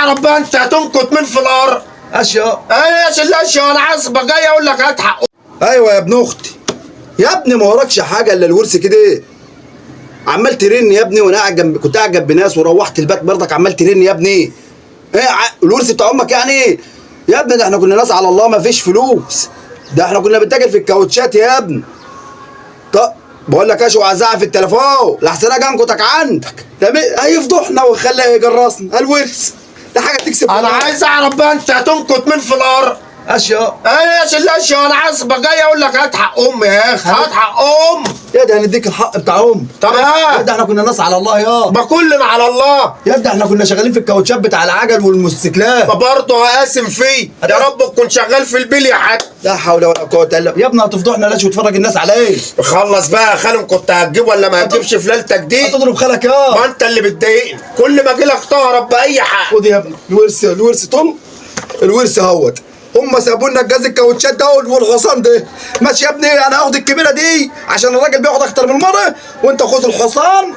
اعرف بقى انت هتنكت مين في الارض؟ اشياء. ايش الاشياء؟ انا عصبه جاي اقول لك هات حقه. ايوه يا ابن اختي. يا ابني ما وراكش حاجه الا الورث كده. عمال ترن يا ابني وانا قاعد جنب، كنت قاعد جنب ناس وروحت البيت برضك عمال ترن يا ابني. ايه الورث بتاع امك يعني؟ يا ابني ده احنا كنا ناس على الله ما فيش فلوس. ده احنا كنا بنتاجر في الكاوتشات يا ابني. طب بقول لك اشو عزعها في التليفون لحسن اجي انكتك عندك. ده هيفضحنا ويخليها يجرسنا الورث. ده حاجه تكسب. انا عايز اعرف بقى انت هتنكت مين في الارض؟ اشياء. ايش الاشياء؟ انا عصبه جاي اقول لك هات حق امي يا اخي، هات حق يا ده هنديك الحق بتاع ام. طب يا ده احنا كنا ناس على الله يا. ما كلنا على الله. يا ده احنا كنا شغالين في الكاوتشات بتاع العجل والموتوسيكلات. ما برضه هقاسم فيه يا رب تكون شغال في البلي حتى. لا حول ولا قوه الا بالله. يا ابني هتفضحنا ليش وتفرج الناس عليك؟ خلص بقى يا خالم، كنت هتجيب ولا ما هتجيبش في ليلتك دي؟ هتضرب خالك يا. ما انت اللي بتضايقني، كل ما اجي لك تهرب باي حق. خد يا ابني الورث طم. الورث اهوت. هم سابوا لنا الجاز الكاوتشات ده والحصان ده. ماشي يا ابني، انا هاخد الكبيره دي عشان الراجل بياخد اكتر من مره، وانت خد الحصان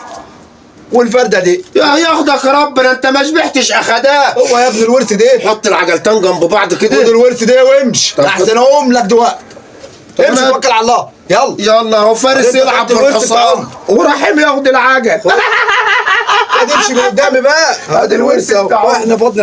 والفرده دي. ياخدك ربنا، انت ما شبعتش اخداه. هو يا ابني الورث ده. حط العجلتين جنب بعض كده. خد الورث ده وامشي احسن اقوم لك دلوقتي. امشي تمام. توكل على الله. يلا يلا هو فارس يلعب بالحصان ورحيم ياخد العجل. هتمشي من قدامي بقى. ادي الورث اهو واحنا فاضل